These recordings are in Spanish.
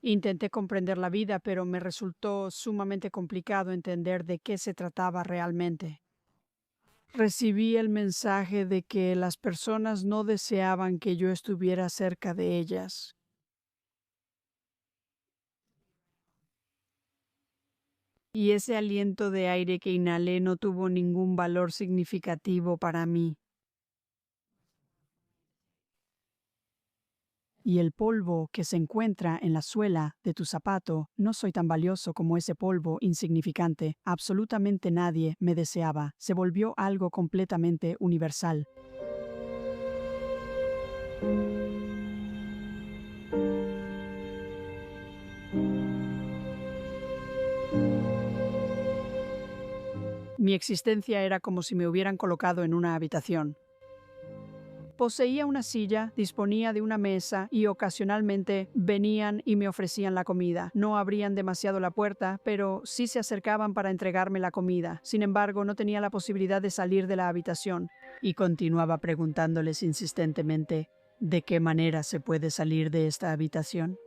Intenté comprender la vida, pero me resultó sumamente complicado entender de qué se trataba realmente. Recibí el mensaje de que las personas no deseaban que yo estuviera cerca de ellas. Y ese aliento de aire que inhalé no tuvo ningún valor significativo para mí. Y el polvo que se encuentra en la suela de tu zapato, no soy tan valioso como ese polvo insignificante. Absolutamente nadie me deseaba. Se volvió algo completamente universal. Mi existencia era como si me hubieran colocado en una habitación. Poseía una silla, disponía de una mesa y ocasionalmente venían y me ofrecían la comida. No abrían demasiado la puerta, pero sí se acercaban para entregarme la comida. Sin embargo, no tenía la posibilidad de salir de la habitación. Y continuaba preguntándoles insistentemente, ¿de qué manera se puede salir de esta habitación?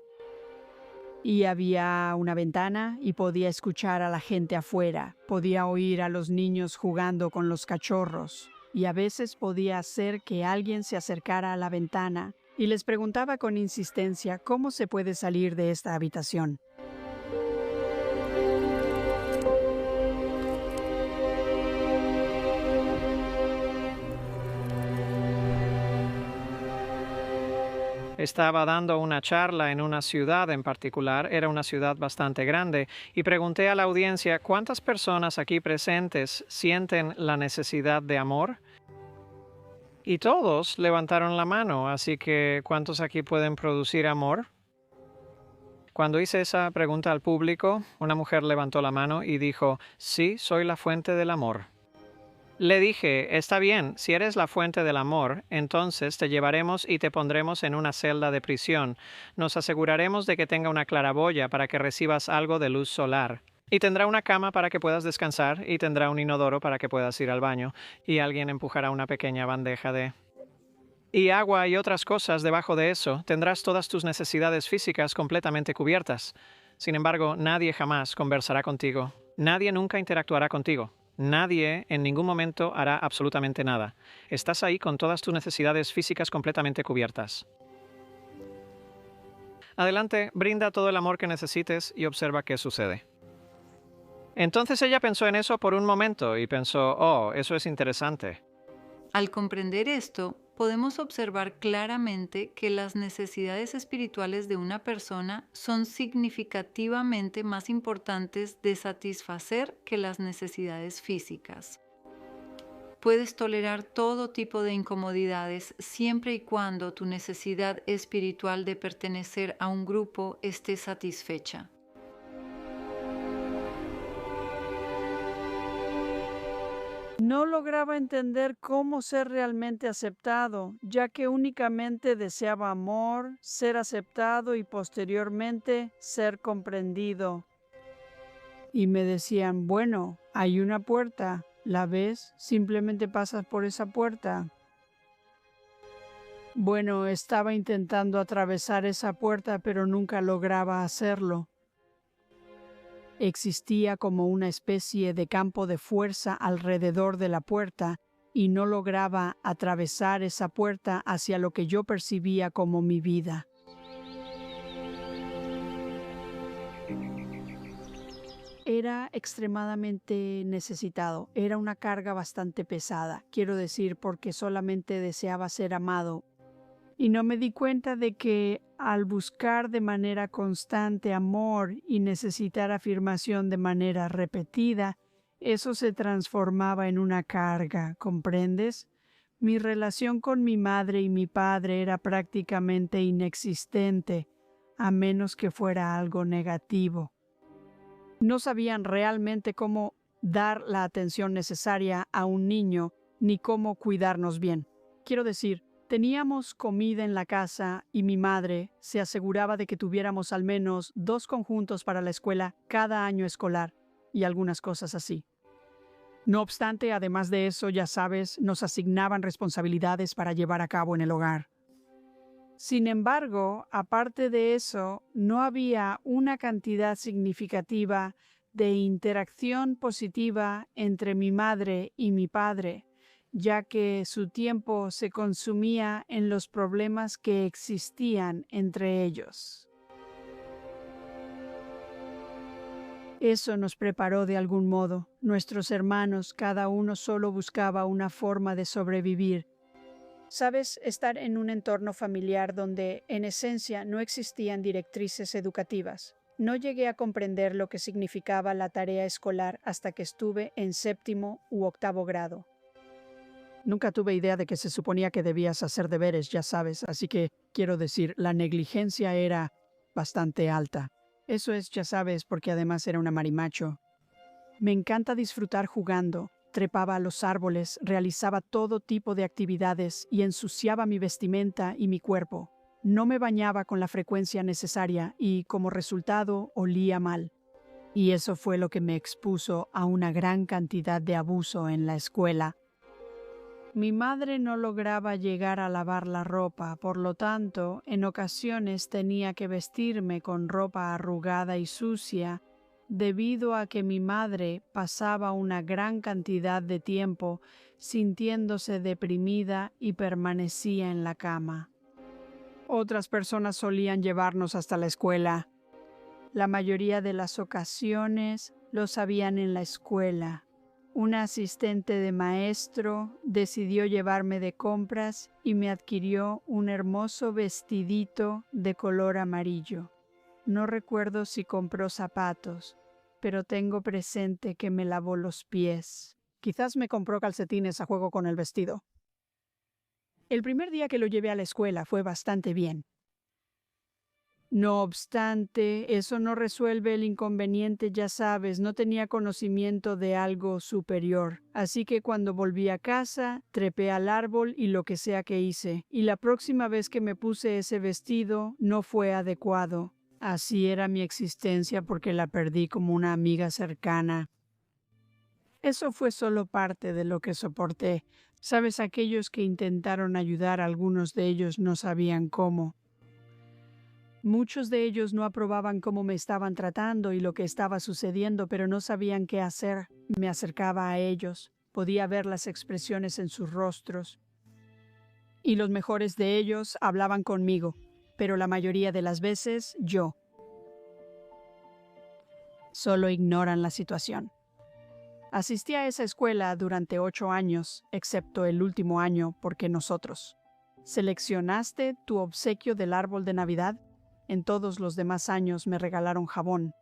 Y había una ventana y podía escuchar a la gente afuera, podía oír a los niños jugando con los cachorros y a veces podía hacer que alguien se acercara a la ventana y les preguntaba con insistencia cómo se puede salir de esta habitación. Estaba dando una charla en una ciudad en particular, era una ciudad bastante grande, y pregunté a la audiencia cuántas personas aquí presentes sienten la necesidad de amor. Y todos levantaron la mano, así que ¿cuántos aquí pueden producir amor? Cuando hice esa pregunta al público, una mujer levantó la mano y dijo, sí, soy la fuente del amor. Le dije, está bien, si eres la fuente del amor, entonces te llevaremos y te pondremos en una celda de prisión. Nos aseguraremos de que tenga una claraboya para que recibas algo de luz solar. Y tendrá una cama para que puedas descansar, y tendrá un inodoro para que puedas ir al baño, y alguien empujará una pequeña bandeja de... Y agua y otras cosas debajo de eso. Tendrás todas tus necesidades físicas completamente cubiertas. Sin embargo, nadie jamás conversará contigo. Nadie nunca interactuará contigo. Nadie en ningún momento hará absolutamente nada. Estás ahí con todas tus necesidades físicas completamente cubiertas. Adelante, brinda todo el amor que necesites y observa qué sucede. Entonces ella pensó en eso por un momento y pensó, oh, eso es interesante. Al comprender esto, podemos observar claramente que las necesidades espirituales de una persona son significativamente más importantes de satisfacer que las necesidades físicas. Puedes tolerar todo tipo de incomodidades siempre y cuando tu necesidad espiritual de pertenecer a un grupo esté satisfecha. No lograba entender cómo ser realmente aceptado, ya que únicamente deseaba amor, ser aceptado y posteriormente ser comprendido. Y me decían, bueno, hay una puerta, ¿la ves? Simplemente pasas por esa puerta. Bueno, estaba intentando atravesar esa puerta, pero nunca lograba hacerlo. Existía como una especie de campo de fuerza alrededor de la puerta y no lograba atravesar esa puerta hacia lo que yo percibía como mi vida. Era extremadamente necesitado, era una carga bastante pesada, quiero decir, porque solamente deseaba ser amado. Y no me di cuenta de que al buscar de manera constante amor y necesitar afirmación de manera repetida, eso se transformaba en una carga, ¿comprendes? Mi relación con mi madre y mi padre era prácticamente inexistente, a menos que fuera algo negativo. No sabían realmente cómo dar la atención necesaria a un niño ni cómo cuidarnos bien. Quiero decir, teníamos comida en la casa y mi madre se aseguraba de que tuviéramos al menos 2 conjuntos para la escuela cada año escolar y algunas cosas así. No obstante, además de eso, ya sabes, nos asignaban responsabilidades para llevar a cabo en el hogar. Sin embargo, aparte de eso, no había una cantidad significativa de interacción positiva entre mi madre y mi padre, ya que su tiempo se consumía en los problemas que existían entre ellos. Eso nos preparó de algún modo. Nuestros hermanos, cada uno solo buscaba una forma de sobrevivir. Sabes, estar en un entorno familiar donde, en esencia, no existían directrices educativas. No llegué a comprender lo que significaba la tarea escolar hasta que estuve en 7º u 8º grado. Nunca tuve idea de que se suponía que debías hacer deberes, ya sabes, así que, quiero decir, la negligencia era bastante alta. Eso es, ya sabes, porque además era una marimacho. Me encanta disfrutar jugando. Trepaba a los árboles, realizaba todo tipo de actividades y ensuciaba mi vestimenta y mi cuerpo. No me bañaba con la frecuencia necesaria y, como resultado, olía mal. Y eso fue lo que me expuso a una gran cantidad de abuso en la escuela. Mi madre no lograba llegar a lavar la ropa, por lo tanto, en ocasiones tenía que vestirme con ropa arrugada y sucia, debido a que mi madre pasaba una gran cantidad de tiempo sintiéndose deprimida y permanecía en la cama. Otras personas solían llevarnos hasta la escuela. La mayoría de las ocasiones lo sabían en la escuela. Una asistente de maestro decidió llevarme de compras y me adquirió un hermoso vestidito de color amarillo. No recuerdo si compró zapatos, pero tengo presente que me lavó los pies. Quizás me compró calcetines a juego con el vestido. El primer día que lo llevé a la escuela fue bastante bien. No obstante, eso no resuelve el inconveniente, ya sabes, no tenía conocimiento de algo superior. Así que cuando volví a casa, trepé al árbol y lo que sea que hice. Y la próxima vez que me puse ese vestido, no fue adecuado. Así era mi existencia porque la perdí como una amiga cercana. Eso fue solo parte de lo que soporté. Sabes, aquellos que intentaron ayudar, algunos de ellos no sabían cómo. Muchos de ellos no aprobaban cómo me estaban tratando y lo que estaba sucediendo, pero no sabían qué hacer. Me acercaba a ellos, podía ver las expresiones en sus rostros. Y los mejores de ellos hablaban conmigo, pero la mayoría de las veces yo. Solo ignoran la situación. Asistí a esa escuela durante 8 años, excepto el último año, porque nosotros. ¿Seleccionaste tu obsequio del árbol de Navidad? En todos los demás años me regalaron jabón.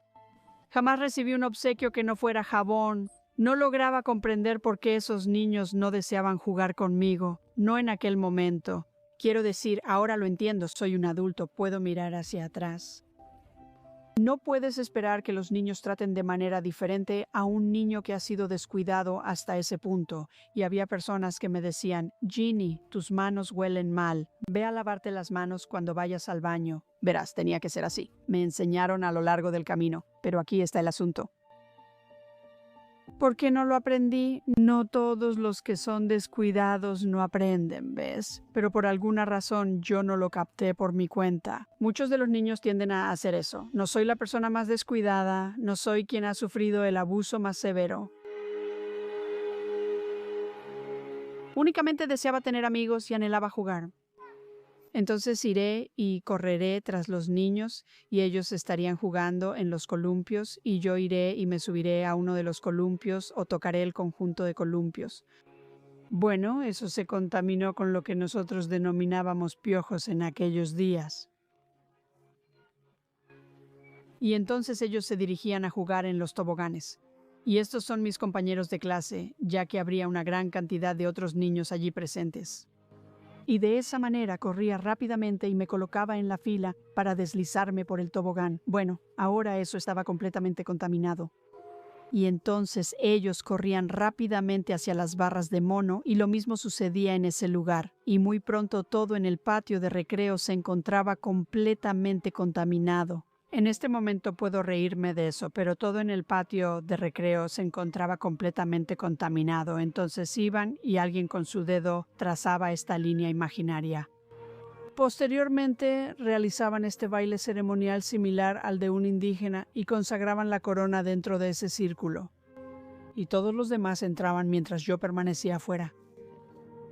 Jamás recibí un obsequio que no fuera jabón. No lograba comprender por qué esos niños no deseaban jugar conmigo, no en aquel momento. Quiero decir, ahora lo entiendo, soy un adulto, puedo mirar hacia atrás. No puedes esperar que los niños traten de manera diferente a un niño que ha sido descuidado hasta ese punto. Y había personas que me decían, Ginny, tus manos huelen mal. Ve a lavarte las manos cuando vayas al baño. Verás, tenía que ser así. Me enseñaron a lo largo del camino, pero aquí está el asunto. ¿Por qué no lo aprendí? No todos los que son descuidados no aprenden, ¿ves? Pero por alguna razón yo no lo capté por mi cuenta. Muchos de los niños tienden a hacer eso. No soy la persona más descuidada, no soy quien ha sufrido el abuso más severo. Únicamente deseaba tener amigos y anhelaba jugar. Entonces iré y correré tras los niños y ellos estarían jugando en los columpios y yo iré y me subiré a uno de los columpios o tocaré el conjunto de columpios. Bueno, eso se contaminó con lo que nosotros denominábamos piojos en aquellos días. Y entonces ellos se dirigían a jugar en los toboganes. Y estos son mis compañeros de clase, ya que habría una gran cantidad de otros niños allí presentes. Y de esa manera corría rápidamente y me colocaba en la fila para deslizarme por el tobogán. Bueno, ahora eso estaba completamente contaminado. Y entonces ellos corrían rápidamente hacia las barras de mono y lo mismo sucedía en ese lugar. Y muy pronto todo en el patio de recreo se encontraba completamente contaminado. En este momento puedo reírme de eso, pero todo en el patio de recreo se encontraba completamente contaminado. Entonces iban y alguien con su dedo trazaba esta línea imaginaria. Posteriormente realizaban este baile ceremonial similar al de un indígena y consagraban la corona dentro de ese círculo. Y todos los demás entraban mientras yo permanecía afuera.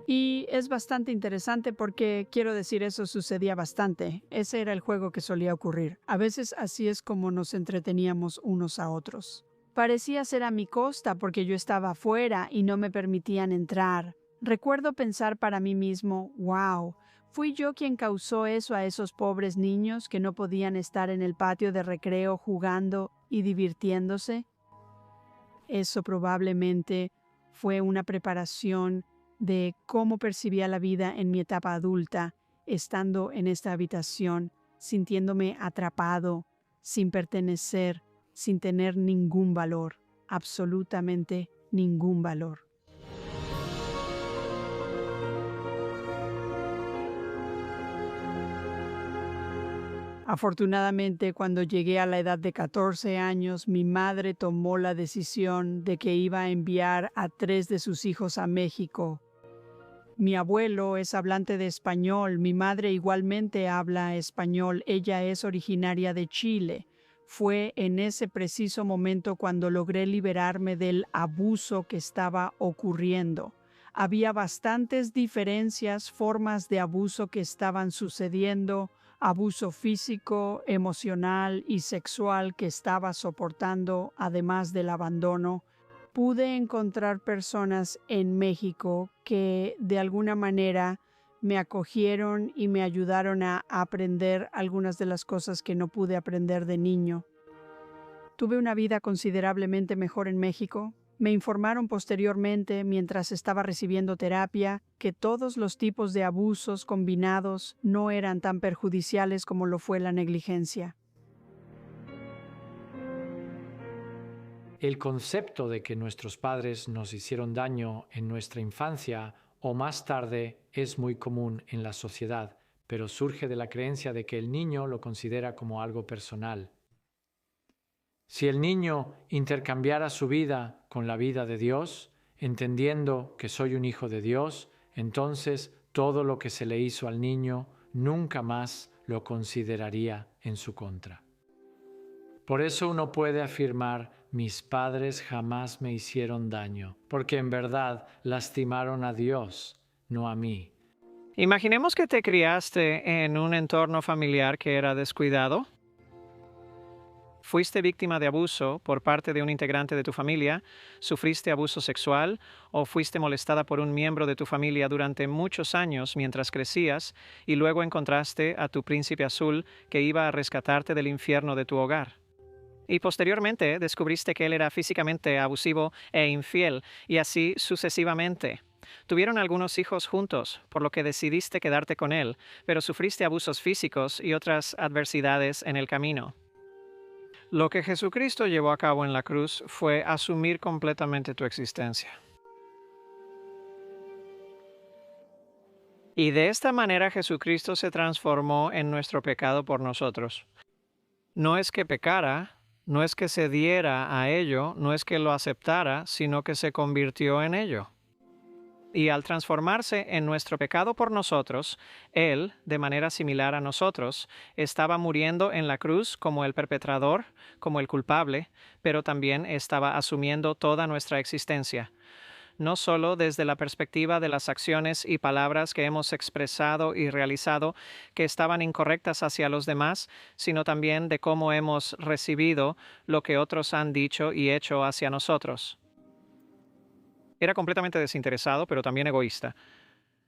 Y es bastante interesante porque, quiero decir, eso sucedía bastante. Ese era el juego que solía ocurrir. A veces así es como nos entreteníamos unos a otros. Parecía ser a mi costa porque yo estaba afuera y no me permitían entrar. Recuerdo pensar para mí mismo, wow, ¿fui yo quien causó eso a esos pobres niños que no podían estar en el patio de recreo jugando y divirtiéndose? Eso probablemente fue una preparación de cómo percibía la vida en mi etapa adulta, estando en esta habitación, sintiéndome atrapado, sin pertenecer, sin tener ningún valor, absolutamente ningún valor. Afortunadamente, cuando llegué a la edad de 14 años, mi madre tomó la decisión de que iba a enviar a 3 de sus hijos a México. Mi abuelo es hablante de español, mi madre igualmente habla español, ella es originaria de Chile. Fue en ese preciso momento cuando logré liberarme del abuso que estaba ocurriendo. Había bastantes diferencias, formas de abuso que estaban sucediendo, abuso físico, emocional y sexual que estaba soportando, además del abandono. Pude encontrar personas en México que de alguna manera me acogieron y me ayudaron a aprender algunas de las cosas que no pude aprender de niño. Tuve una vida considerablemente mejor en México. Me informaron posteriormente, mientras estaba recibiendo terapia, que todos los tipos de abusos combinados no eran tan perjudiciales como lo fue la negligencia. El concepto de que nuestros padres nos hicieron daño en nuestra infancia o más tarde es muy común en la sociedad, pero surge de la creencia de que el niño lo considera como algo personal. Si el niño intercambiara su vida con la vida de Dios, entendiendo que soy un hijo de Dios, entonces todo lo que se le hizo al niño nunca más lo consideraría en su contra. Por eso uno puede afirmar: mis padres jamás me hicieron daño, porque en verdad lastimaron a Dios, no a mí. Imaginemos que te criaste en un entorno familiar que era descuidado. ¿Fuiste víctima de abuso por parte de un integrante de tu familia? ¿Sufriste abuso sexual? ¿O fuiste molestada por un miembro de tu familia durante muchos años mientras crecías y luego encontraste a tu príncipe azul que iba a rescatarte del infierno de tu hogar? Y posteriormente descubriste que él era físicamente abusivo e infiel, y así sucesivamente. Tuvieron algunos hijos juntos, por lo que decidiste quedarte con él, pero sufriste abusos físicos y otras adversidades en el camino. Lo que Jesucristo llevó a cabo en la cruz fue asumir completamente tu existencia. Y de esta manera Jesucristo se transformó en nuestro pecado por nosotros. No es que pecara, no es que se diera a ello, no es que lo aceptara, sino que se convirtió en ello. Y al transformarse en nuestro pecado por nosotros, Él, de manera similar a nosotros, estaba muriendo en la cruz como el perpetrador, como el culpable, pero también estaba asumiendo toda nuestra existencia. No solo desde la perspectiva de las acciones y palabras que hemos expresado y realizado que estaban incorrectas hacia los demás, sino también de cómo hemos recibido lo que otros han dicho y hecho hacia nosotros. Era completamente desinteresado, pero también egoísta.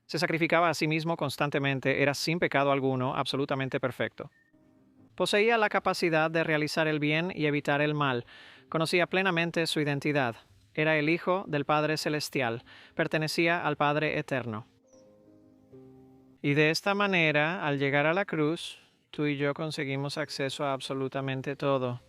Se sacrificaba a sí mismo constantemente, era sin pecado alguno, absolutamente perfecto. Poseía la capacidad de realizar el bien y evitar el mal. Conocía plenamente su identidad. Era el Hijo del Padre Celestial. Pertenecía al Padre Eterno. Y de esta manera, al llegar a la cruz, tú y yo conseguimos acceso a absolutamente todo.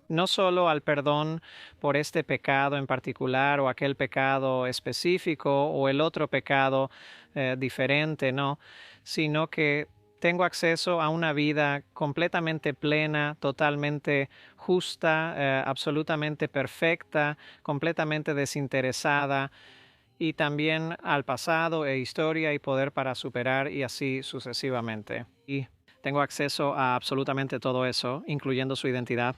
No solo al perdón por este pecado en particular o aquel pecado específico o el otro pecado diferente, no, sino que tengo acceso a una vida completamente plena, totalmente justa, absolutamente perfecta, completamente desinteresada y también al pasado e historia y poder para superar y así sucesivamente. Y tengo acceso a absolutamente todo eso, incluyendo su identidad.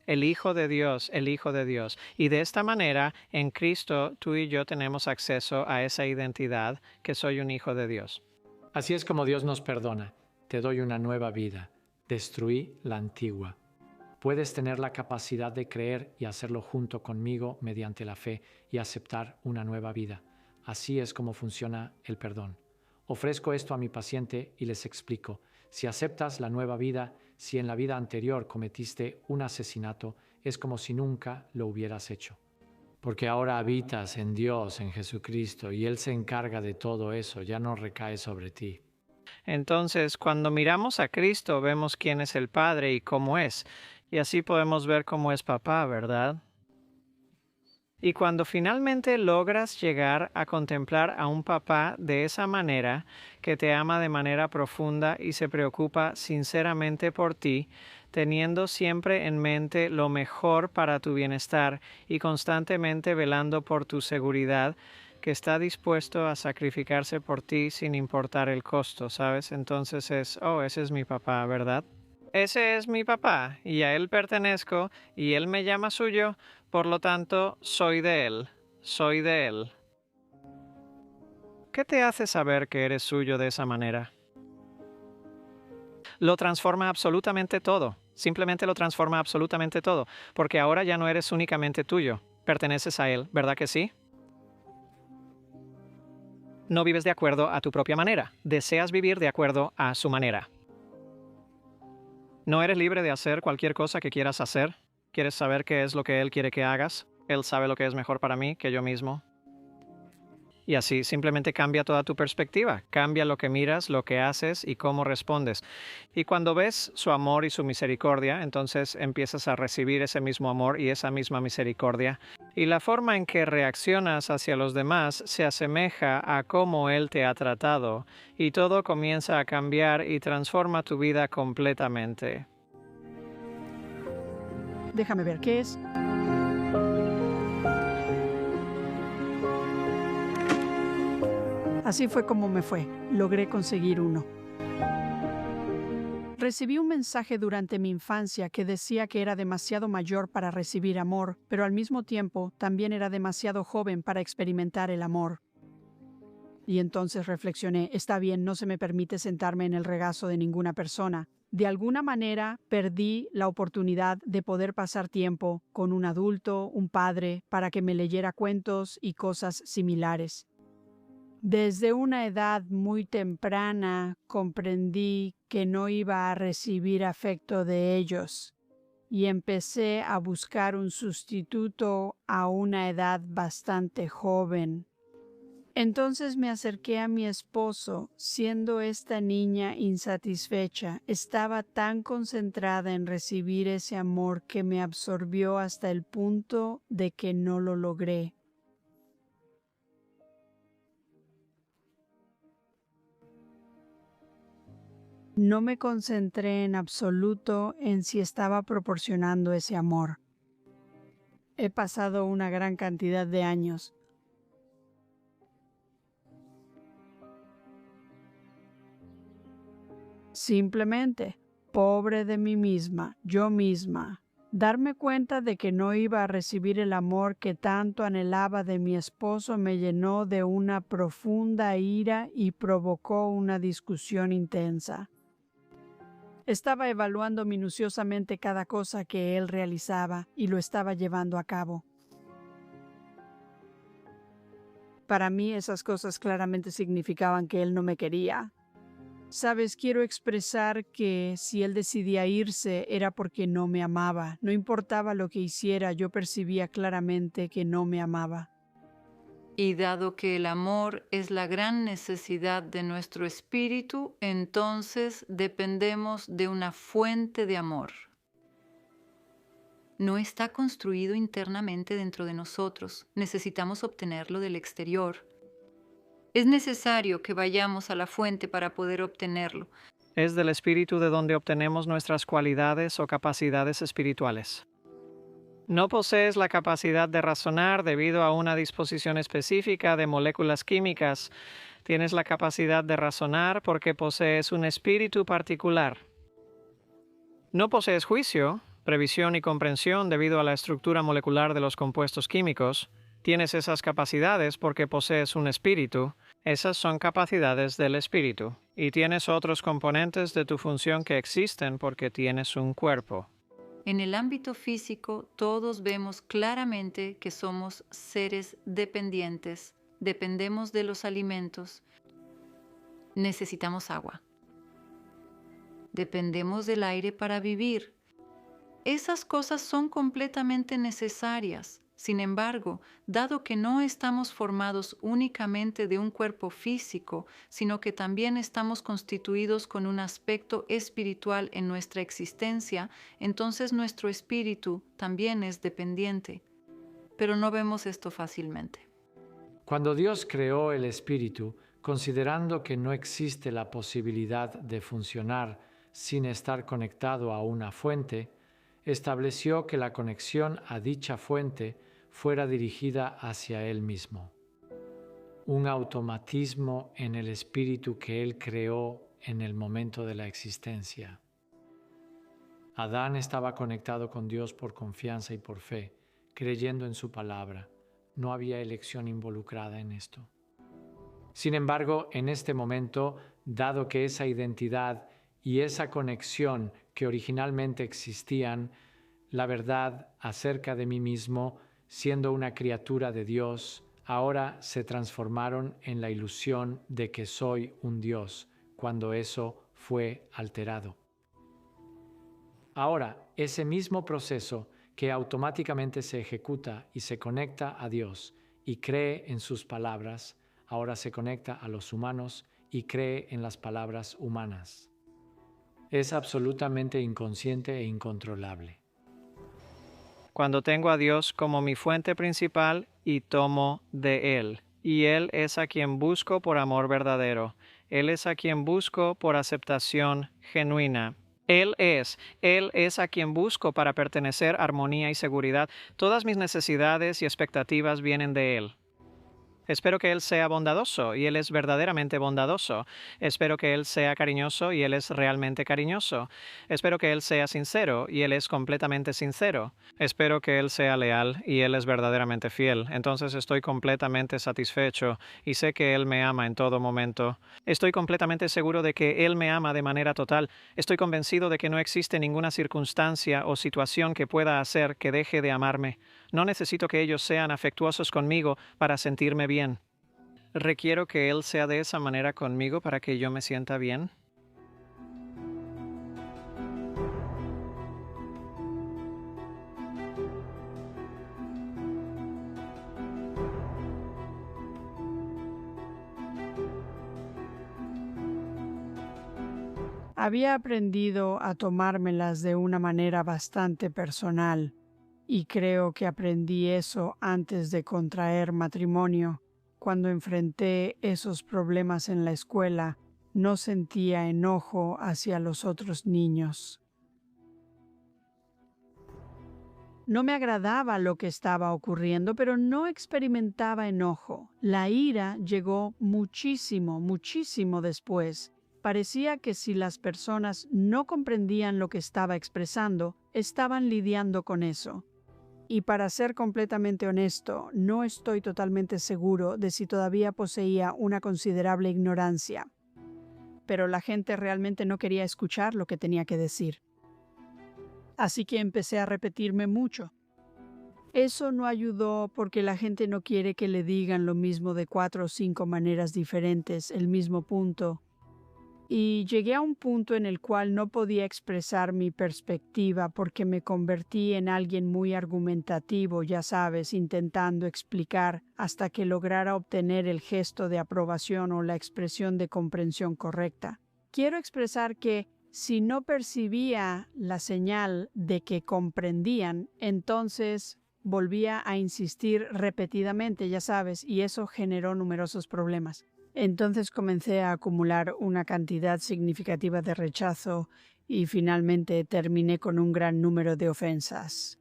El Hijo de Dios, el Hijo de Dios. Y de esta manera, en Cristo, tú y yo tenemos acceso a esa identidad, que soy un Hijo de Dios. Así es como Dios nos perdona. Te doy una nueva vida. Destruí la antigua. Puedes tener la capacidad de creer y hacerlo junto conmigo mediante la fe y aceptar una nueva vida. Así es como funciona el perdón. Ofrezco esto a mi paciente y les explico. Si aceptas la nueva vida, si en la vida anterior cometiste un asesinato, es como si nunca lo hubieras hecho. Porque ahora habitas en Dios, en Jesucristo, y Él se encarga de todo eso, ya no recae sobre ti. Entonces, cuando miramos a Cristo, vemos quién es el Padre y cómo es. Y así podemos ver cómo es papá, ¿verdad? Y cuando finalmente logras llegar a contemplar a un papá de esa manera, que te ama de manera profunda y se preocupa sinceramente por ti, teniendo siempre en mente lo mejor para tu bienestar y constantemente velando por tu seguridad, que está dispuesto a sacrificarse por ti sin importar el costo, ¿sabes? Entonces ese es mi papá, ¿verdad? Ese es mi papá, y a él pertenezco, y él me llama suyo, por lo tanto, soy de él, soy de él. ¿Qué te hace saber que eres suyo de esa manera? Lo transforma absolutamente todo, simplemente lo transforma absolutamente todo, porque ahora ya no eres únicamente tuyo, perteneces a él, ¿verdad que sí? No vives de acuerdo a tu propia manera, deseas vivir de acuerdo a su manera. No eres libre de hacer cualquier cosa que quieras hacer. ¿Quieres saber qué es lo que Él quiere que hagas? Él sabe lo que es mejor para mí que yo mismo. Y así simplemente cambia toda tu perspectiva, cambia lo que miras, lo que haces y cómo respondes. Y cuando ves su amor y su misericordia, entonces empiezas a recibir ese mismo amor y esa misma misericordia. Y la forma en que reaccionas hacia los demás se asemeja a cómo Él te ha tratado, y todo comienza a cambiar y transforma tu vida completamente. Déjame ver qué es. Así fue como me fue. Logré conseguir uno. Recibí un mensaje durante mi infancia que decía que era demasiado mayor para recibir amor, pero al mismo tiempo también era demasiado joven para experimentar el amor. Y entonces reflexioné, está bien, no se me permite sentarme en el regazo de ninguna persona. De alguna manera perdí la oportunidad de poder pasar tiempo con un adulto, un padre, para que me leyera cuentos y cosas similares. Desde una edad muy temprana comprendí que no iba a recibir afecto de ellos y empecé a buscar un sustituto a una edad bastante joven. Entonces me acerqué a mi esposo, siendo esta niña insatisfecha. Estaba tan concentrada en recibir ese amor que me absorbió hasta el punto de que no lo logré. No me concentré en absoluto en si estaba proporcionando ese amor. He pasado una gran cantidad de años. Simplemente, pobre de mí misma, yo misma, darme cuenta de que no iba a recibir el amor que tanto anhelaba de mi esposo me llenó de una profunda ira y provocó una discusión intensa. Estaba evaluando minuciosamente cada cosa que él realizaba y lo estaba llevando a cabo. Para mí esas cosas claramente significaban que él no me quería. Sabes, quiero expresar que si él decidía irse era porque no me amaba. No importaba lo que hiciera, yo percibía claramente que no me amaba. Y dado que el amor es la gran necesidad de nuestro espíritu, entonces dependemos de una fuente de amor. No está construido internamente dentro de nosotros, necesitamos obtenerlo del exterior. Es necesario que vayamos a la fuente para poder obtenerlo. Es del Espíritu de donde obtenemos nuestras cualidades o capacidades espirituales. No posees la capacidad de razonar debido a una disposición específica de moléculas químicas. Tienes la capacidad de razonar porque posees un espíritu particular. No posees juicio, previsión y comprensión debido a la estructura molecular de los compuestos químicos. Tienes esas capacidades porque posees un espíritu. Esas son capacidades del espíritu. Y tienes otros componentes de tu función que existen porque tienes un cuerpo. En el ámbito físico, todos vemos claramente que somos seres dependientes. Dependemos de los alimentos. Necesitamos agua. Dependemos del aire para vivir. Esas cosas son completamente necesarias. Sin embargo, dado que no estamos formados únicamente de un cuerpo físico, sino que también estamos constituidos con un aspecto espiritual en nuestra existencia, entonces nuestro espíritu también es dependiente. Pero no vemos esto fácilmente. Cuando Dios creó el espíritu, considerando que no existe la posibilidad de funcionar sin estar conectado a una fuente, estableció que la conexión a dicha fuente fuera dirigida hacia Él mismo. Un automatismo en el espíritu que Él creó en el momento de la existencia. Adán estaba conectado con Dios por confianza y por fe, creyendo en su palabra. No había elección involucrada en esto. Sin embargo, en este momento, dado que esa identidad y esa conexión que originalmente existían, la verdad acerca de mí mismo, siendo una criatura de Dios, ahora se transformaron en la ilusión de que soy un Dios, cuando eso fue alterado. Ahora, ese mismo proceso que automáticamente se ejecuta y se conecta a Dios y cree en sus palabras, ahora se conecta a los humanos y cree en las palabras humanas. Es absolutamente inconsciente e incontrolable. Cuando tengo a Dios como mi fuente principal y tomo de Él, y Él es a quien busco por amor verdadero, Él es a quien busco por aceptación genuina. Él es a quien busco para pertenecer, armonía y seguridad. Todas mis necesidades y expectativas vienen de Él. Espero que Él sea bondadoso, y Él es verdaderamente bondadoso. Espero que Él sea cariñoso, y Él es realmente cariñoso. Espero que Él sea sincero, y Él es completamente sincero. Espero que Él sea leal, y Él es verdaderamente fiel. Entonces estoy completamente satisfecho, y sé que Él me ama en todo momento. Estoy completamente seguro de que Él me ama de manera total. Estoy convencido de que no existe ninguna circunstancia o situación que pueda hacer que deje de amarme. No necesito que ellos sean afectuosos conmigo para sentirme bien. ¿Requiero que Él sea de esa manera conmigo para que yo me sienta bien? Había aprendido a tomármelas de una manera bastante personal, y creo que aprendí eso antes de contraer matrimonio. Cuando enfrenté esos problemas en la escuela, no sentía enojo hacia los otros niños. No me agradaba lo que estaba ocurriendo, pero no experimentaba enojo. La ira llegó muchísimo después. Parecía que si las personas no comprendían lo que estaba expresando, estaban lidiando con eso. Y para ser completamente honesto, no estoy totalmente seguro de si todavía poseía una considerable ignorancia. Pero la gente realmente no quería escuchar lo que tenía que decir. Así que empecé a repetirme mucho. Eso no ayudó porque la gente no quiere que le digan lo mismo de 4 o 5 maneras diferentes, el mismo punto. Y llegué a un punto en el cual no podía expresar mi perspectiva porque me convertí en alguien muy argumentativo, ya sabes, intentando explicar hasta que lograra obtener el gesto de aprobación o la expresión de comprensión correcta. Quiero expresar que si no percibía la señal de que comprendían, entonces volvía a insistir repetidamente, ya sabes, y eso generó numerosos problemas. Entonces comencé a acumular una cantidad significativa de rechazo y finalmente terminé con un gran número de ofensas.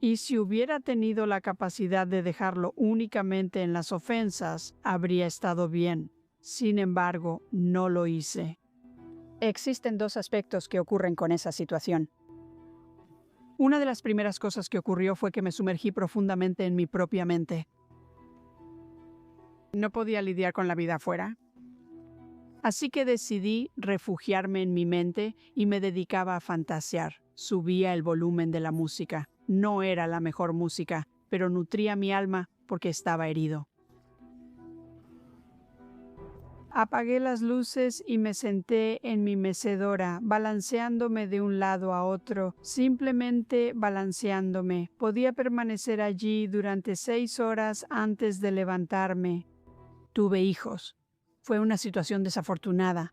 Y si hubiera tenido la capacidad de dejarlo únicamente en las ofensas, habría estado bien. Sin embargo, no lo hice. Existen dos aspectos que ocurren con esa situación. Una de las primeras cosas que ocurrió fue que me sumergí profundamente en mi propia mente. No podía lidiar con la vida afuera. Así que decidí refugiarme en mi mente y me dedicaba a fantasear. Subía el volumen de la música. No era la mejor música, pero nutría mi alma porque estaba herido. Apagué las luces y me senté en mi mecedora, balanceándome de un lado a otro, simplemente balanceándome. Podía permanecer allí durante 6 horas antes de levantarme. Tuve hijos. Fue una situación desafortunada.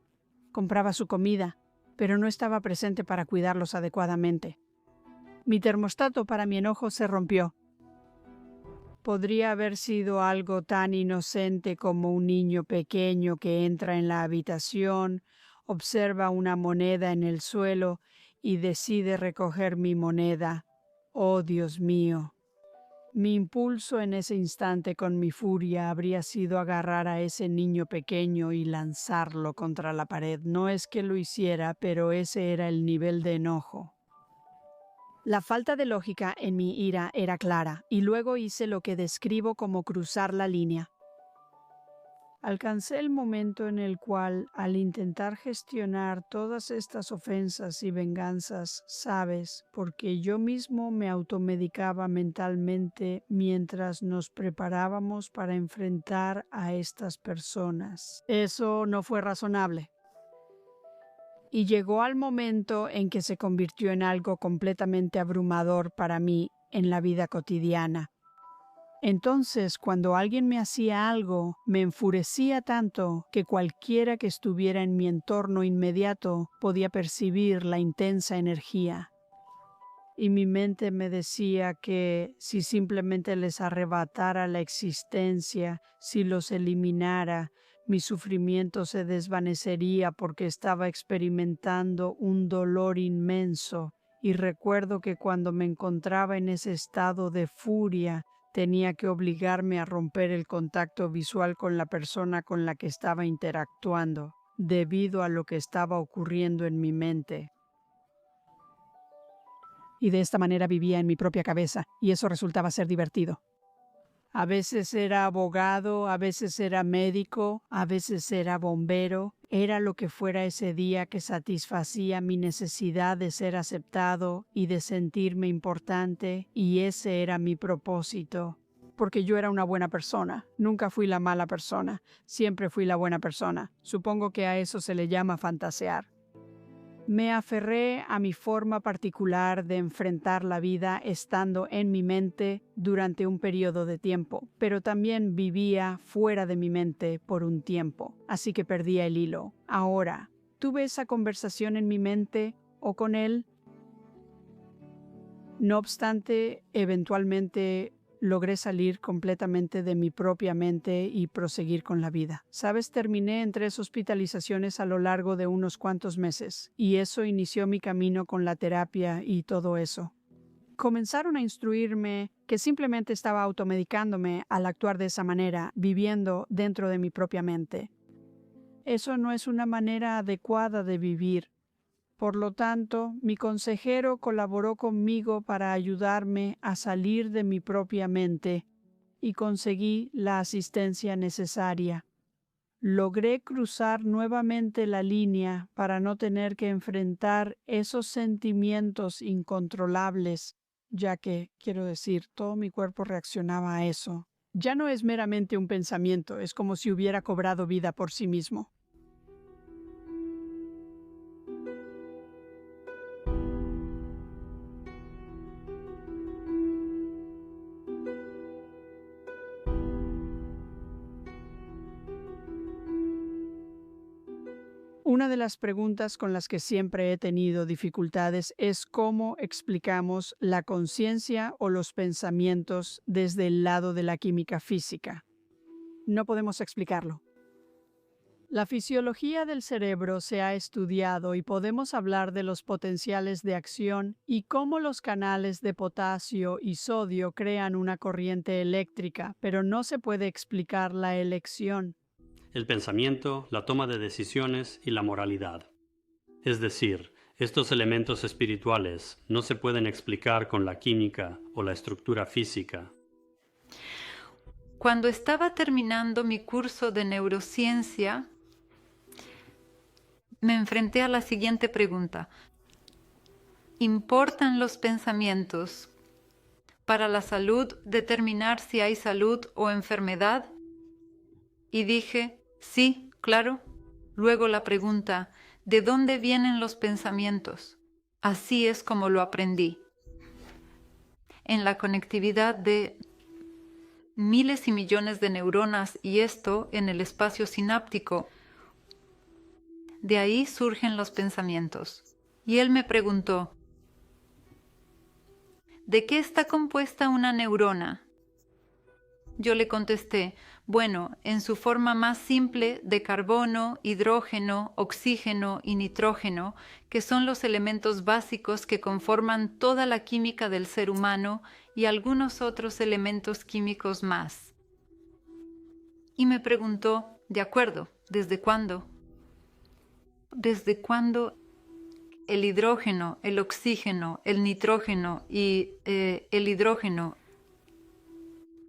Compraba su comida, pero no estaba presente para cuidarlos adecuadamente. Mi termostato para mi enojo se rompió. Podría haber sido algo tan inocente como un niño pequeño que entra en la habitación, observa una moneda en el suelo y decide recoger mi moneda. ¡Oh, Dios mío! Mi impulso en ese instante con mi furia habría sido agarrar a ese niño pequeño y lanzarlo contra la pared. No es que lo hiciera, pero ese era el nivel de enojo. La falta de lógica en mi ira era clara, y luego hice lo que describo como cruzar la línea. Alcancé el momento en el cual, al intentar gestionar todas estas ofensas y venganzas, sabes, porque yo mismo me automedicaba mentalmente mientras nos preparábamos para enfrentar a estas personas. Eso no fue razonable. Y llegó al momento en que se convirtió en algo completamente abrumador para mí en la vida cotidiana. Entonces, cuando alguien me hacía algo, me enfurecía tanto que cualquiera que estuviera en mi entorno inmediato podía percibir la intensa energía. Y mi mente me decía que si simplemente les arrebatara la existencia, si los eliminara, mi sufrimiento se desvanecería porque estaba experimentando un dolor inmenso. Y recuerdo que cuando me encontraba en ese estado de furia, tenía que obligarme a romper el contacto visual con la persona con la que estaba interactuando, debido a lo que estaba ocurriendo en mi mente. Y de esta manera vivía en mi propia cabeza, y eso resultaba ser divertido. A veces era abogado, a veces era médico, a veces era bombero. Era lo que fuera ese día que satisfacía mi necesidad de ser aceptado y de sentirme importante, y ese era mi propósito. Porque yo era una buena persona. Nunca fui la mala persona. Siempre fui la buena persona. Supongo que a eso se le llama fantasear. Me aferré a mi forma particular de enfrentar la vida estando en mi mente durante un periodo de tiempo, pero también vivía fuera de mi mente por un tiempo, así que perdía el hilo. Ahora, ¿tuve esa conversación en mi mente o con él? No obstante, eventualmente logré salir completamente de mi propia mente y proseguir con la vida. Sabes, terminé en 3 hospitalizaciones a lo largo de unos cuantos meses, y eso inició mi camino con la terapia y todo eso. Comenzaron a instruirme que simplemente estaba automedicándome al actuar de esa manera, viviendo dentro de mi propia mente. Eso no es una manera adecuada de vivir. Por lo tanto, mi consejero colaboró conmigo para ayudarme a salir de mi propia mente y conseguí la asistencia necesaria. Logré cruzar nuevamente la línea para no tener que enfrentar esos sentimientos incontrolables, ya que, quiero decir, todo mi cuerpo reaccionaba a eso. Ya no es meramente un pensamiento, es como si hubiera cobrado vida por sí mismo. Una de las preguntas con las que siempre he tenido dificultades es cómo explicamos la conciencia o los pensamientos desde el lado de la química física. No podemos explicarlo. La fisiología del cerebro se ha estudiado y podemos hablar de los potenciales de acción y cómo los canales de potasio y sodio crean una corriente eléctrica, pero no se puede explicar la elección. El pensamiento, la toma de decisiones y la moralidad. Es decir, estos elementos espirituales no se pueden explicar con la química o la estructura física. Cuando estaba terminando mi curso de neurociencia, me enfrenté a la siguiente pregunta. ¿Importan los pensamientos para la salud determinar si hay salud o enfermedad? Y dije, sí, claro. Luego la pregunta, ¿de dónde vienen los pensamientos? Así es como lo aprendí. En la conectividad de miles y millones de neuronas y esto en el espacio sináptico. De ahí surgen los pensamientos. Y él me preguntó, ¿de qué está compuesta una neurona? Yo le contesté, bueno, en su forma más simple de carbono, hidrógeno, oxígeno y nitrógeno, que son los elementos básicos que conforman toda la química del ser humano y algunos otros elementos químicos más. Y me preguntó, de acuerdo, ¿desde cuándo? ¿Desde cuándo el hidrógeno, el oxígeno, el nitrógeno y el hidrógeno,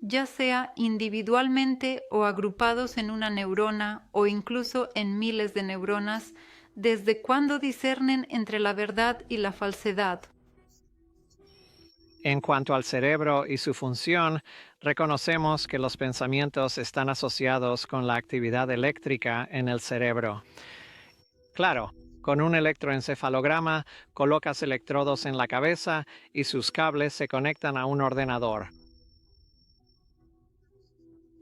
ya sea individualmente o agrupados en una neurona o incluso en miles de neuronas, desde cuándo discernen entre la verdad y la falsedad? En cuanto al cerebro y su función, reconocemos que los pensamientos están asociados con la actividad eléctrica en el cerebro. Claro, con un electroencefalograma colocas electrodos en la cabeza y sus cables se conectan a un ordenador.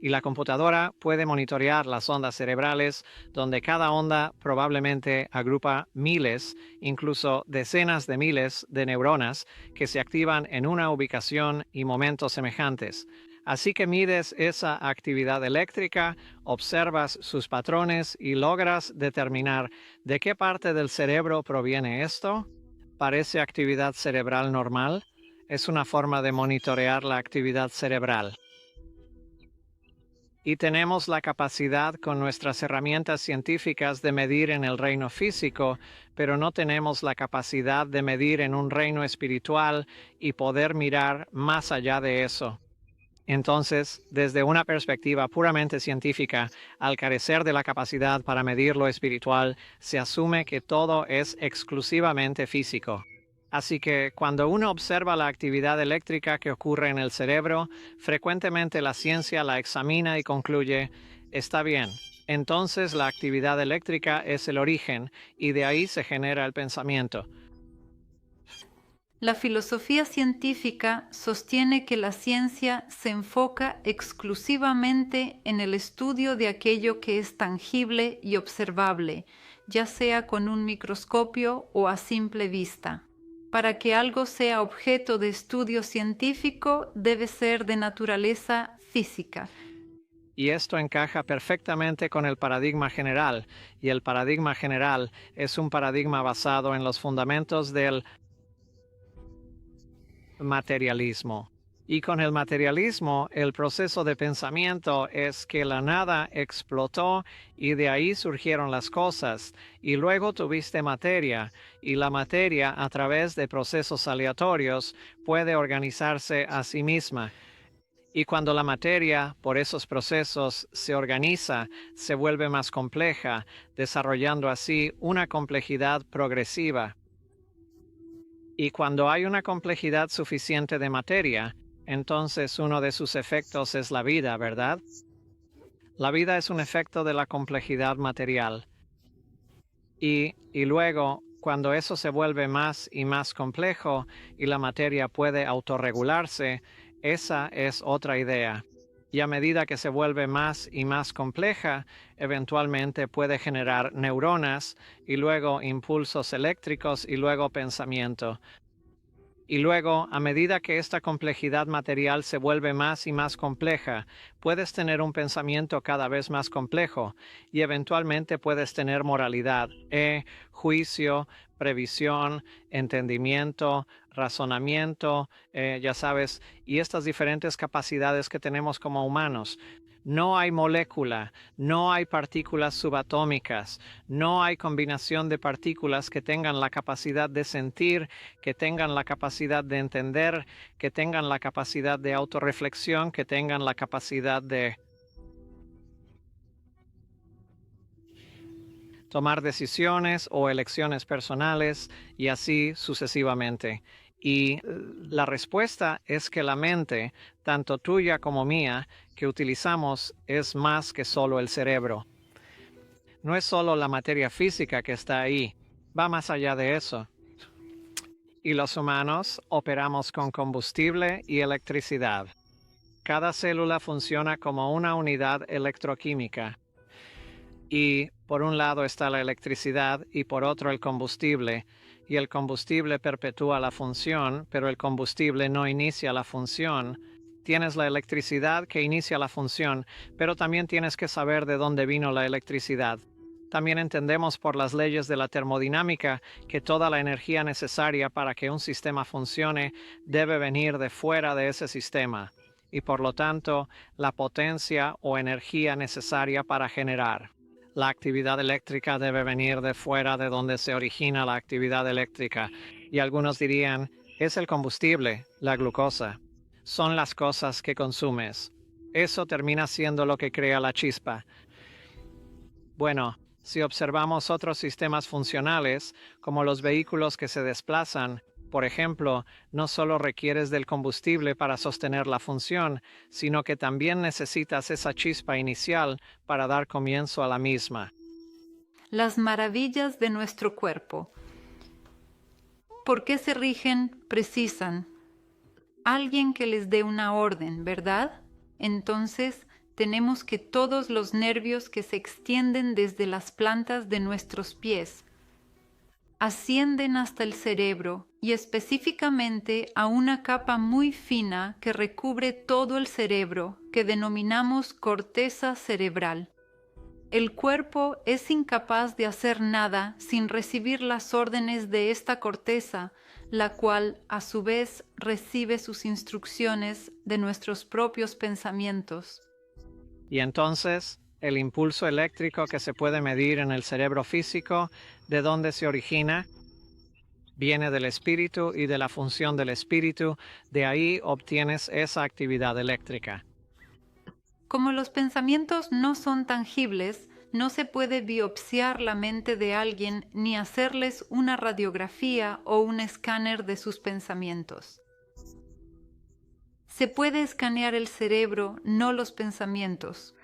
Y la computadora puede monitorear las ondas cerebrales, donde cada onda probablemente agrupa miles, incluso decenas de miles de neuronas que se activan en una ubicación y momentos semejantes. Así que mides esa actividad eléctrica, observas sus patrones y logras determinar de qué parte del cerebro proviene esto. ¿Parece actividad cerebral normal? Es una forma de monitorear la actividad cerebral. Y tenemos la capacidad con nuestras herramientas científicas de medir en el reino físico, pero no tenemos la capacidad de medir en un reino espiritual y poder mirar más allá de eso. Entonces, desde una perspectiva puramente científica, al carecer de la capacidad para medir lo espiritual, se asume que todo es exclusivamente físico. Así que cuando uno observa la actividad eléctrica que ocurre en el cerebro, frecuentemente la ciencia la examina y concluye, está bien, entonces la actividad eléctrica es el origen y de ahí se genera el pensamiento. La filosofía científica sostiene que la ciencia se enfoca exclusivamente en el estudio de aquello que es tangible y observable, ya sea con un microscopio o a simple vista. Para que algo sea objeto de estudio científico, debe ser de naturaleza física. Y esto encaja perfectamente con el paradigma general, y el paradigma general es un paradigma basado en los fundamentos del materialismo. Y con el materialismo, el proceso de pensamiento es que la nada explotó y de ahí surgieron las cosas, y luego tuviste materia, y la materia, a través de procesos aleatorios, puede organizarse a sí misma. Y cuando la materia, por esos procesos, se organiza, se vuelve más compleja, desarrollando así una complejidad progresiva. Y cuando hay una complejidad suficiente de materia, entonces uno de sus efectos es la vida, ¿verdad? La vida es un efecto de la complejidad material. Y luego, cuando eso se vuelve más y más complejo y la materia puede autorregularse, esa es otra idea. Y a medida que se vuelve más y más compleja, eventualmente puede generar neuronas y luego impulsos eléctricos y luego pensamiento. Y luego, a medida que esta complejidad material se vuelve más y más compleja, puedes tener un pensamiento cada vez más complejo y eventualmente puedes tener moralidad, juicio, previsión, entendimiento, razonamiento, ya sabes, y estas diferentes capacidades que tenemos como humanos. No hay molécula, no hay partículas subatómicas, no hay combinación de partículas que tengan la capacidad de sentir, que tengan la capacidad de entender, que tengan la capacidad de autorreflexión, que tengan la capacidad de tomar decisiones o elecciones personales y así sucesivamente. Y la respuesta es que la mente, tanto tuya como mía, que utilizamos es más que solo el cerebro. No es solo la materia física que está ahí, va más allá de eso. Y los humanos operamos con combustible y electricidad. Cada célula funciona como una unidad electroquímica. Y por un lado está la electricidad y por otro el combustible, y el combustible perpetúa la función, pero el combustible no inicia la función. Tienes la electricidad que inicia la función, pero también tienes que saber de dónde vino la electricidad. También entendemos por las leyes de la termodinámica que toda la energía necesaria para que un sistema funcione debe venir de fuera de ese sistema, y por lo tanto, la potencia o energía necesaria para generar. La actividad eléctrica debe venir de fuera de donde se origina la actividad eléctrica. Y algunos dirían, es el combustible, la glucosa. Son las cosas que consumes. Eso termina siendo lo que crea la chispa. Bueno, si observamos otros sistemas funcionales, como los vehículos que se desplazan, por ejemplo, no solo requieres del combustible para sostener la función, sino que también necesitas esa chispa inicial para dar comienzo a la misma. Las maravillas de nuestro cuerpo. ¿Por qué se rigen? Precisan alguien que les dé una orden, ¿verdad? Entonces tenemos que todos los nervios que se extienden desde las plantas de nuestros pies ascienden hasta el cerebro y específicamente a una capa muy fina que recubre todo el cerebro, que denominamos corteza cerebral. El cuerpo es incapaz de hacer nada sin recibir las órdenes de esta corteza, la cual a su vez recibe sus instrucciones de nuestros propios pensamientos. Y entonces, el impulso eléctrico que se puede medir en el cerebro físico, ¿de dónde se origina? Viene del espíritu y de la función del espíritu, de ahí obtienes esa actividad eléctrica. Como los pensamientos no son tangibles, no se puede biopsiar la mente de alguien ni hacerles una radiografía o un escáner de sus pensamientos. Se puede escanear el cerebro, no los pensamientos.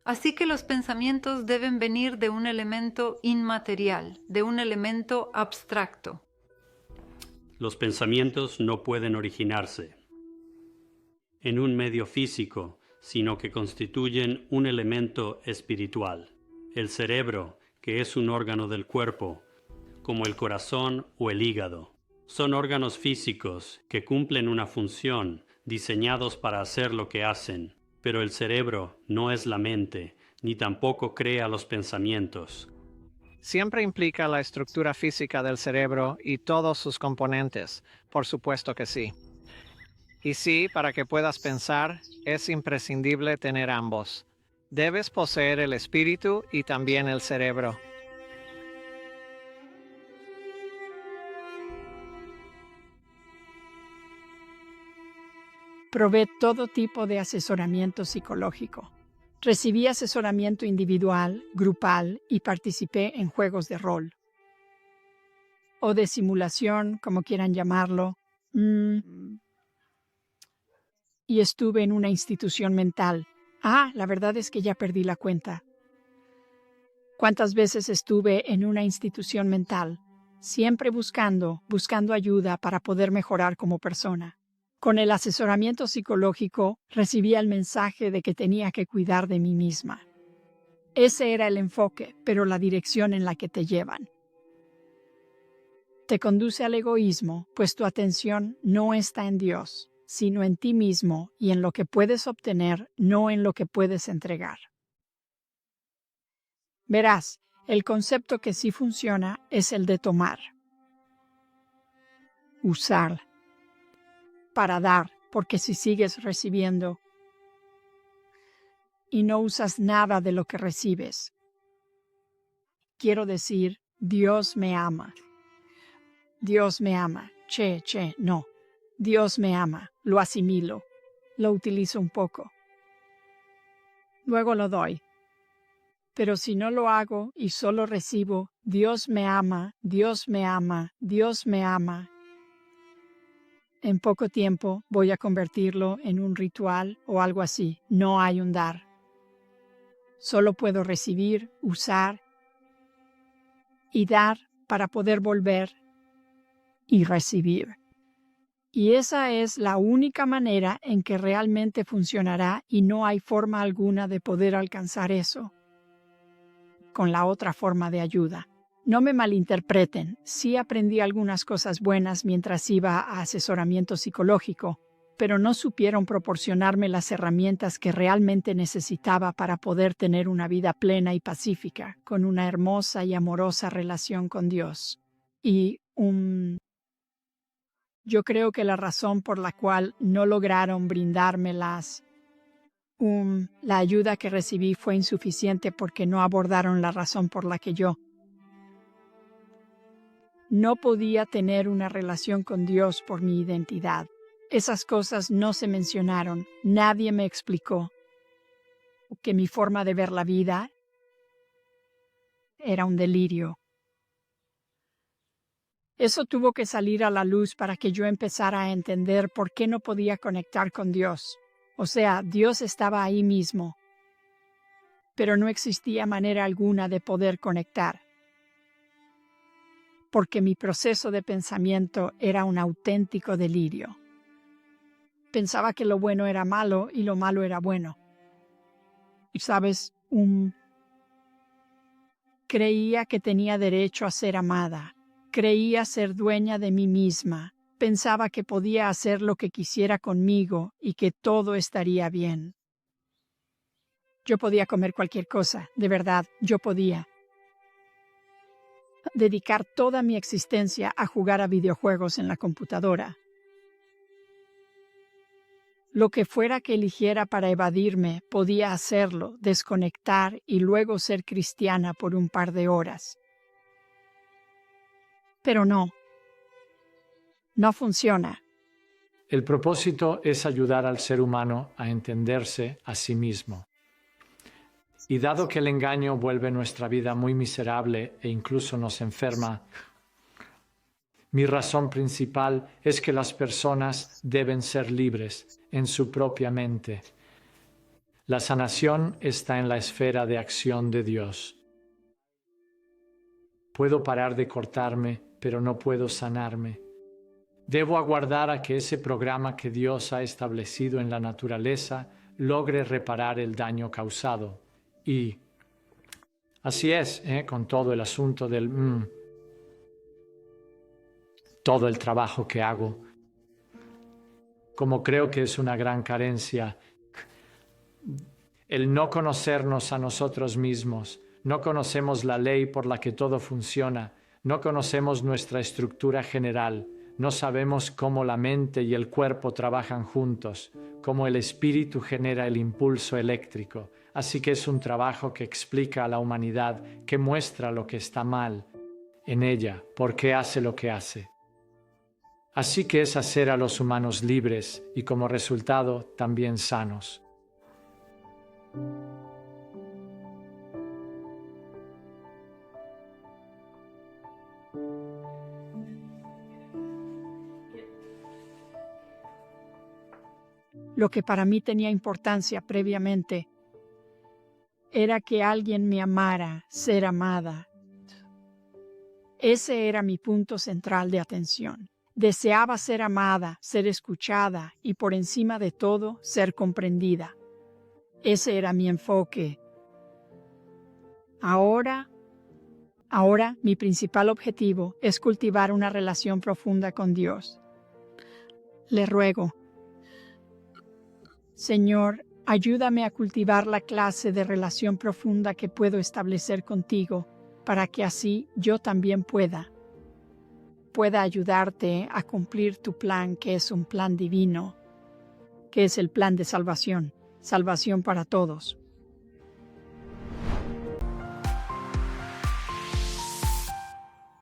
Así que los pensamientos deben venir de un elemento inmaterial, de un elemento abstracto. Los pensamientos no pueden originarse en un medio físico, sino que constituyen un elemento espiritual. El cerebro, que es un órgano del cuerpo, como el corazón o el hígado, son órganos físicos que cumplen una función, diseñados para hacer lo que hacen, pero el cerebro no es la mente, ni tampoco crea los pensamientos. Siempre implica la estructura física del cerebro y todos sus componentes, por supuesto que sí. Y sí, para que puedas pensar, es imprescindible tener ambos. Debes poseer el espíritu y también el cerebro. Probé todo tipo de asesoramiento psicológico. Recibí asesoramiento individual, grupal y participé en juegos de rol. O de simulación, como quieran llamarlo. Y estuve en una institución mental. La verdad es que ya perdí la cuenta. ¿Cuántas veces estuve en una institución mental? Siempre buscando ayuda para poder mejorar como persona. Con el asesoramiento psicológico recibía el mensaje de que tenía que cuidar de mí misma. Ese era el enfoque, pero la dirección en la que te llevan. te conduce al egoísmo, pues tu atención no está en Dios, sino en ti mismo y en lo que puedes obtener, no en lo que puedes entregar. Verás, el concepto que sí funciona es el de tomar, usar, para dar, porque si sigues recibiendo y no usas nada de lo que recibes, quiero decir, Dios me ama. Dios me ama. No. Dios me ama. Lo asimilo. Lo utilizo un poco. Luego lo doy. Pero si no lo hago y solo recibo, Dios me ama, Dios me ama, Dios me ama, en poco tiempo voy a convertirlo en un ritual o algo así. No hay un dar. Solo puedo recibir, usar y dar para poder volver y recibir. Y esa es la única manera en que realmente funcionará y no hay forma alguna de poder alcanzar eso con la otra forma de ayuda. No me malinterpreten, sí aprendí algunas cosas buenas mientras iba a asesoramiento psicológico, pero no supieron proporcionarme las herramientas que realmente necesitaba para poder tener una vida plena y pacífica, con una hermosa y amorosa relación con Dios. Y yo creo que la razón por la cual no lograron brindarme la ayuda que recibí fue insuficiente porque no abordaron la razón por la que yo no podía tener una relación con Dios por mi identidad. Esas cosas no se mencionaron. Nadie me explicó que mi forma de ver la vida era un delirio. Eso tuvo que salir a la luz para que yo empezara a entender por qué no podía conectar con Dios. O sea, Dios estaba ahí mismo, pero no existía manera alguna de poder conectar, porque mi proceso de pensamiento era un auténtico delirio. Pensaba que lo bueno era malo y lo malo era bueno. Y sabes, creía que tenía derecho a ser amada. Creía ser dueña de mí misma. Pensaba que podía hacer lo que quisiera conmigo y que todo estaría bien. Yo podía comer cualquier cosa, de verdad, yo podía dedicar toda mi existencia a jugar a videojuegos en la computadora. Lo que fuera que eligiera para evadirme, podía hacerlo, desconectar y luego ser cristiana por un par de horas. Pero no funciona. El propósito es ayudar al ser humano a entenderse a sí mismo. Y dado que el engaño vuelve nuestra vida muy miserable e incluso nos enferma, mi razón principal es que las personas deben ser libres en su propia mente. La sanación está en la esfera de acción de Dios. Puedo parar de cortarme, pero no puedo sanarme. Debo aguardar a que ese programa que Dios ha establecido en la naturaleza logre reparar el daño causado. Y así es, con todo el asunto del todo el trabajo que hago. Como creo que es una gran carencia, el no conocernos a nosotros mismos. No conocemos la ley por la que todo funciona. No conocemos nuestra estructura general. No sabemos cómo la mente y el cuerpo trabajan juntos, cómo el espíritu genera el impulso eléctrico. Así que es un trabajo que explica a la humanidad, que muestra lo que está mal en ella, por qué hace lo que hace. Así que es hacer a los humanos libres y como resultado también sanos. Lo que para mí tenía importancia previamente era que alguien me amara, ser amada. Ese era mi punto central de atención. Deseaba ser amada, ser escuchada y por encima de todo, ser comprendida. Ese era mi enfoque. Ahora Ahora mi principal objetivo es cultivar una relación profunda con Dios. Le ruego, Señor, ayúdame a cultivar la clase de relación profunda que puedo establecer contigo, para que así yo también pueda ayudarte a cumplir tu plan, que es un plan divino, que es el plan de salvación para todos.